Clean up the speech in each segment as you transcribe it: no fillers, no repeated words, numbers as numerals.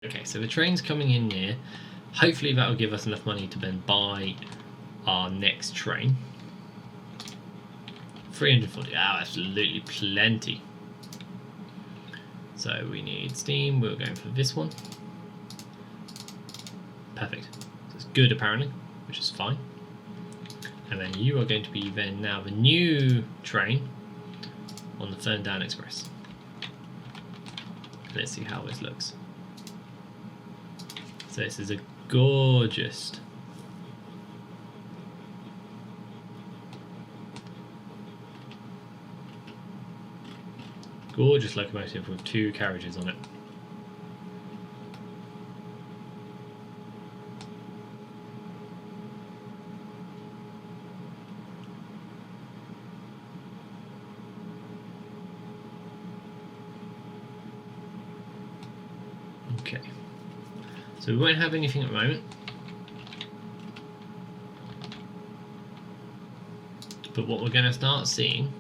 Okay, so the train's coming in here. Hopefully that will give us enough money to then buy our next train. 340, absolutely plenty. So we need steam, we're going for this one. Perfect. So it's good apparently, which is fine. And then you are going to be then now the new train on the Ferndown Express. Let's see how this looks. So this is a gorgeous locomotive with 2 carriages on it. Okay. So we won't have anything at the moment, but what we're going to start seeing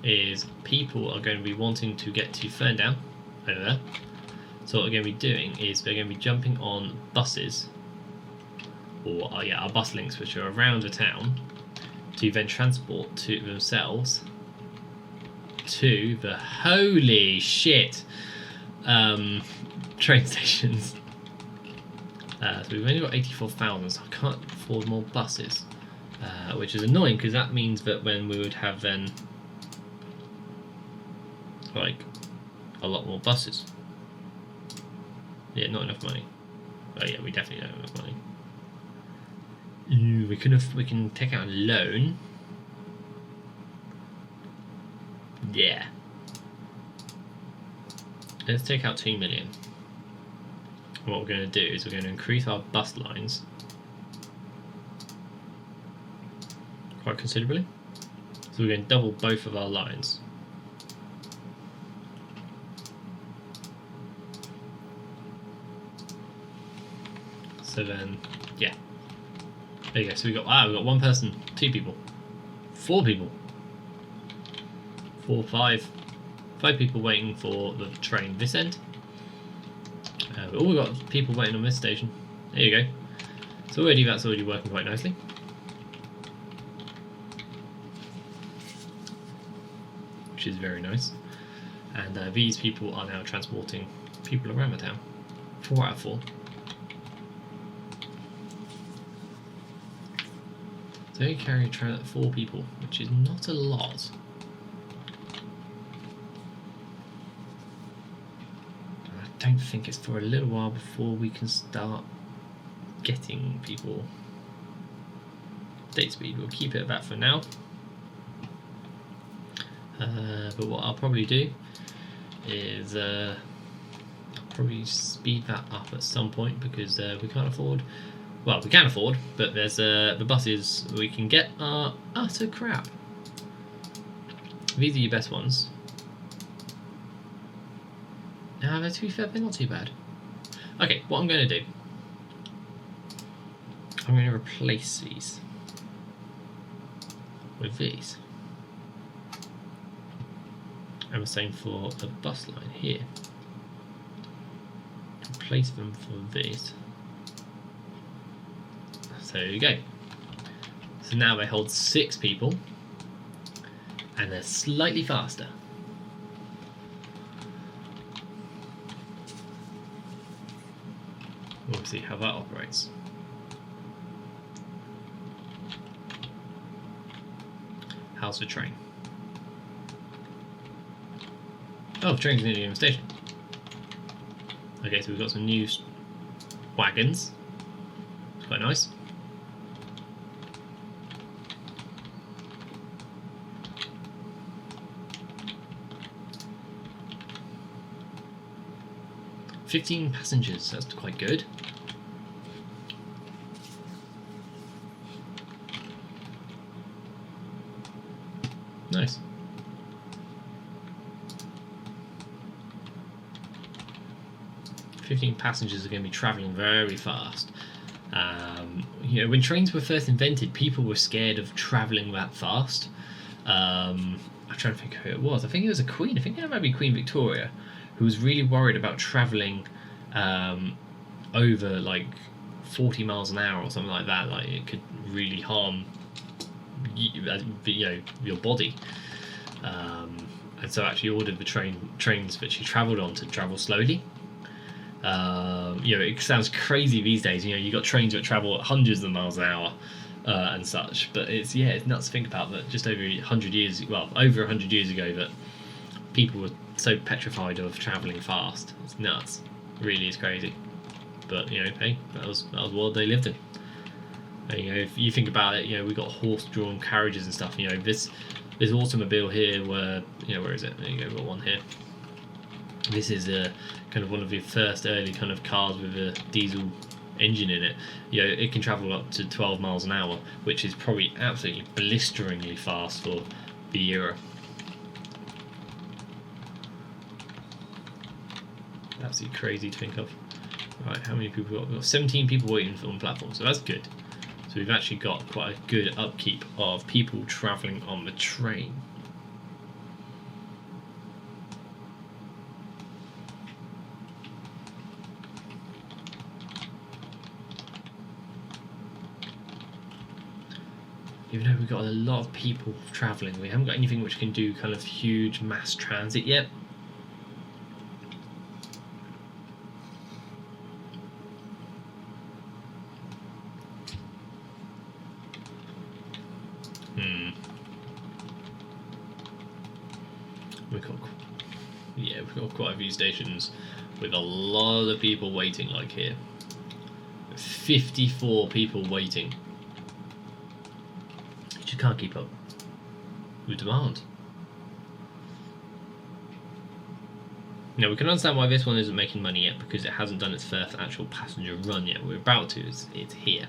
is people are going to be wanting to get to Ferndown over there. So what we're going to be doing is they're going to be jumping on buses, or our bus links, which are around the town, to then transport to themselves to the holy shit train stations. So we've only got 84,000, so I can't afford more buses, which is annoying because that means that when we would have then like a lot more buses. Yeah, not enough money. Oh yeah, we definitely don't have enough money. Ooh, we can take out a loan. Yeah. Let's take out 2 million. What we're going to do is we're going to increase our bus lines quite considerably. So we're going to double both of our lines. So then, yeah. There you go. So we got 1 person, 2 people, 4 people, 4, 5 people waiting for the train this end. We've got people waiting on this station. There you go. So that's already working quite nicely. Which is very nice. And these people are now transporting people around the town. 4 out of 4. So they carry 4 people, which is not a lot. I don't think it's for a little while before we can start getting people. Date speed, we'll keep it at that for now. But what I'll probably do is probably speed that up at some point because we can't afford. Well, we can afford, but there's the buses we can get are utter crap. These are your best ones. Now, to be fair, they're not too bad. Okay, what I'm going to do, I'm going to replace these with these. And the same for the bus line here. Replace them for these. So there you go. So now they hold 6 people, and they're slightly faster. We'll see how that operates. How's the train? Oh, the train's nearly in the station. Okay, so we've got some new wagons. It's quite nice. "15 passengers, that's quite good. Nice. "15 passengers are going to be travelling very fast. When trains were first invented, people were scared of travelling that fast. I'm trying to think who it was. I think it was a queen. I think it might be Queen Victoria, who was really worried about travelling over like 40 miles an hour or something like that. Like it could really harm your body. And so actually ordered the trains that she travelled on to travel slowly. It sounds crazy these days. You got trains that travel at hundreds of miles an hour and such, but it's nuts to think about that. Just over 100 years, over 100 years ago, that people were so petrified of travelling fast. It's nuts. It really is crazy. But hey, that was the world they lived in. And, if you think about it, we got horse-drawn carriages and stuff. This automobile here, where is it? There you go, we've got one here. This is kind of one of the first early kind of cars with a diesel engine in it. It can travel up to 12 miles an hour, which is probably absolutely blisteringly fast for the era. Absolutely crazy to think of. Right, how many people we've got? 17 people waiting on platform, so that's good. So we've actually got quite a good upkeep of people travelling on the train. Even though we've got a lot of people travelling, we haven't got anything which can do kind of huge mass transit yet. We've got quite a few stations with a lot of people waiting, like here. 54 people waiting. You just can't keep up with demand. Now we can understand why this one isn't making money yet, because it hasn't done its first actual passenger run yet. We're about to, it's here.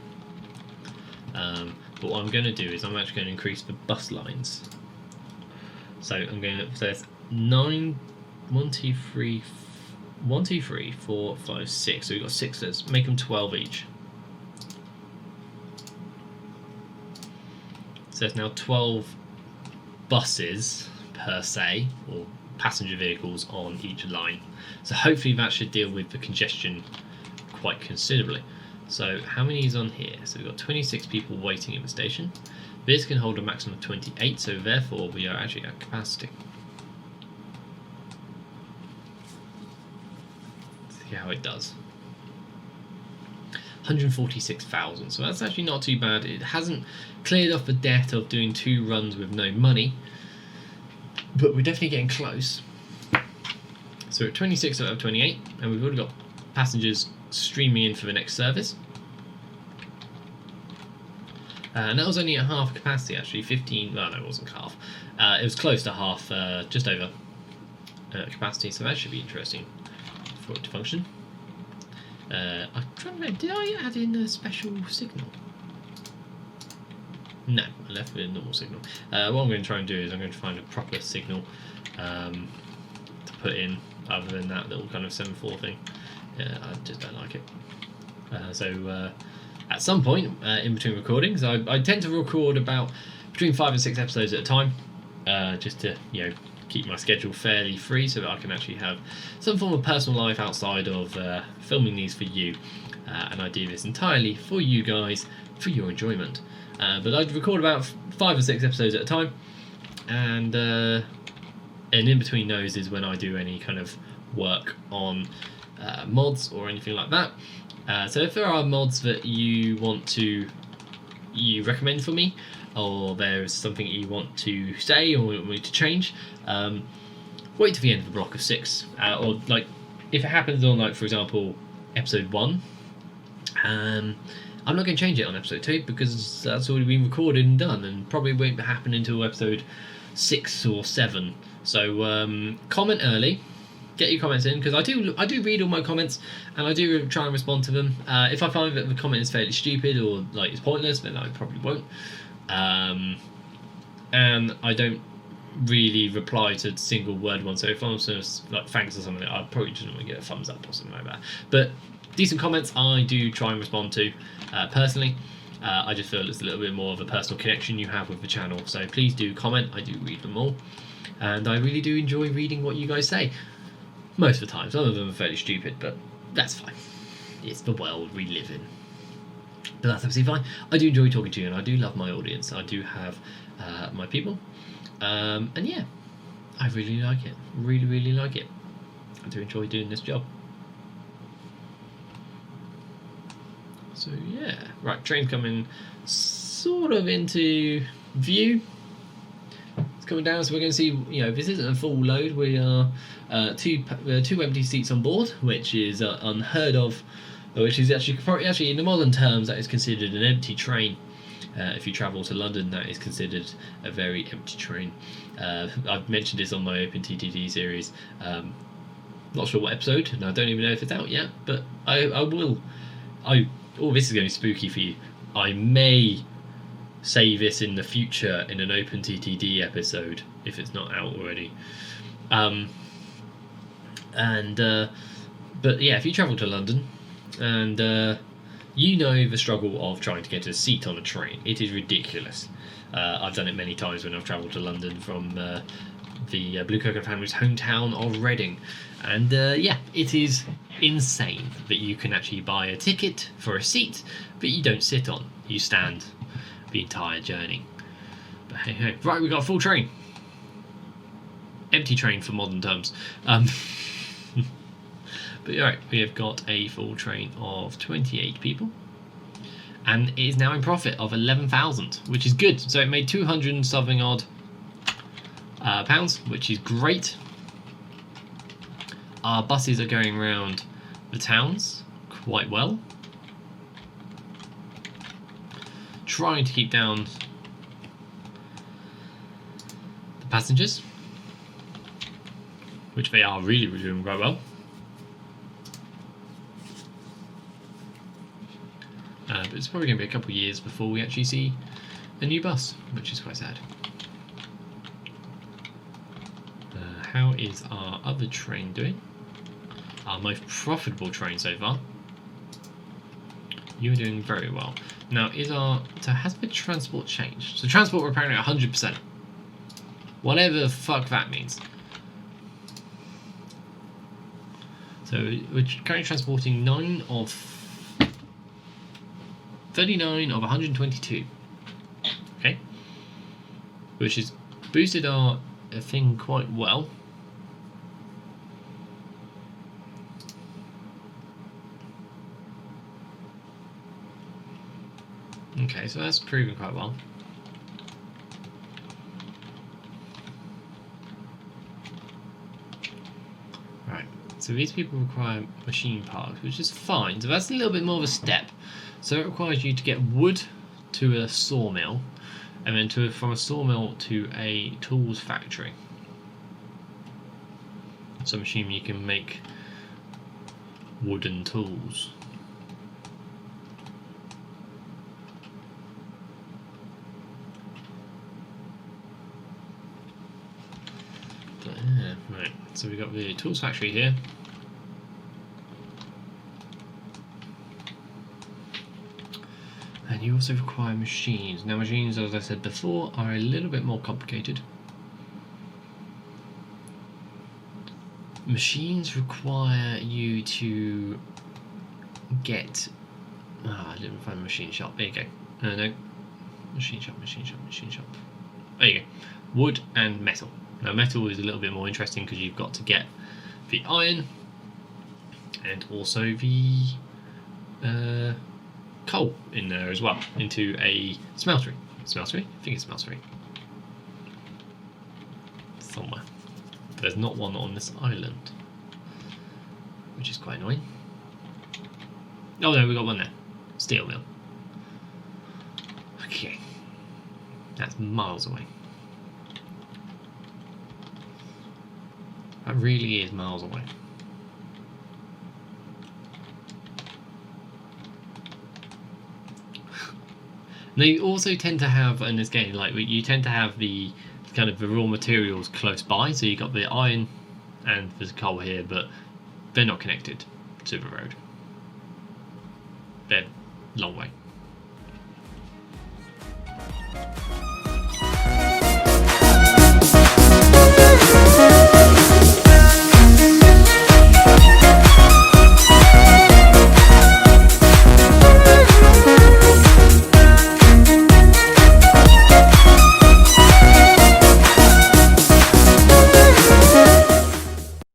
But what I'm going to do is I'm actually going to increase the bus lines. So I'm going to, so there's 1, 2, 3, 4, 5, 6. So we've got 6. Let's make them 12 each. So there's now 12 buses per se, or passenger vehicles on each line. So hopefully that should deal with the congestion quite considerably. So how many is on here? So we've got 26 people waiting in the station. This can hold a maximum of 28, so therefore we are actually at capacity. See how it does. 146,000, so that's actually not too bad. It hasn't cleared off the debt of doing 2 runs with no money, but we're definitely getting close. So we're at 26 out of 28, and we've already got passengers streaming in for the next service. And that was only at half capacity, actually. 15, well, no, it wasn't half. It was close to half, just over capacity, so that should be interesting for it to function. I'm trying to remember, did I add in a special signal? No, I left with a normal signal. What I'm going to try and do is I'm going to find a proper signal to put in, other than that little kind of semaphore thing. I just don't like it. At some point in between recordings, I tend to record about between 5 and 6 episodes at a time, just to keep my schedule fairly free, so that I can actually have some form of personal life outside of filming these for you. And I do this entirely for you guys, for your enjoyment. But I'd record about 5 or 6 episodes at a time, and in between those is when I do any kind of work on mods or anything like that. So if there are mods that you recommend for me, or there's something you want to say or want me to change, wait to the end of the block of 6, or like if it happens on, like, for example, episode 1, I'm not going to change it on episode 2 because that's already been recorded and done, and probably won't happen until episode 6 or 7. So comment early. Get your comments in, because I do read all my comments, and I do try and respond to them. If I find that the comment is fairly stupid or like it's pointless, then I probably won't. And I don't really reply to single word ones. So if I'm sort of like thanks or something, I'll probably just want to get a thumbs up or something like that. But decent comments I do try and respond to personally. I just feel it's a little bit more of a personal connection you have with the channel. So please do comment. I do read them all, and I really do enjoy reading what you guys say. Most of the time. Some of them are fairly stupid, but that's fine. It's the world we live in. But that's absolutely fine. I do enjoy talking to you, and I do love my audience. I do have my people. And yeah, I really like it. Really, really like it. I do enjoy doing this job. So yeah, right, train's coming sort of into view. It's coming down, so we're going to see, you know, this isn't a full load. We are two empty seats on board, which is unheard of, which is actually in the modern terms that is considered an empty train. If you travel to London, that is considered a very empty train. I've mentioned this on my Open TTD series. Not sure what episode, and I don't even know if it's out yet, but I will. Oh, this is going to be spooky for you. I may say this in the future in an Open TTD episode, if it's not out already. But yeah, if you travel to London, and you know the struggle of trying to get a seat on a train, it is ridiculous. I've done it many times when I've travelled to London from the Blue Cocoa family's hometown of Reading, and yeah, it is insane that you can actually buy a ticket for a seat but you don't sit on. You stand the entire journey. But hey, right, we got a full train. Empty train for modern terms. But alright, we have got a full train of 28 people, and it is now in profit of 11,000, which is good. So it made 200 and something odd pounds, which is great. Our buses are going around the towns quite well, trying to keep down the passengers, which they are really doing quite well. But it's probably going to be a couple of years before we actually see a new bus, which is quite sad. How is our other train doing? Our most profitable train so far. You're doing very well. Now, has the transport changed? So transport we're apparently 100%. Whatever the fuck that means. So we're currently transporting 39 of 122. Okay. Which has boosted our thing quite well. Okay, so that's proven quite well. Right, so these people require machine parks, which is fine. So that's a little bit more of a step. So it requires you to get wood to a sawmill, and then from a sawmill to a tools factory. So I'm assuming you can make wooden tools. Right, so we've got the tools factory here. And you also require machines. Now machines, as I said before, are a little bit more complicated. Machines require you to get... I didn't find a machine shop. There you go. No. Machine shop. There you go. Wood and metal. Now metal is a little bit more interesting because you've got to get the iron and also the coal in there as well, into a smeltery. Smeltery? I think it's smeltery. Somewhere. But there's not one on this island, which is quite annoying. Oh no, we got one there. Steel mill. Okay. That's miles away. That really is miles away. Now you also tend to have, in this game, like you tend to have the kind of the raw materials close by. So you've got the iron and there's coal here, but they're not connected to the road. They're a long way.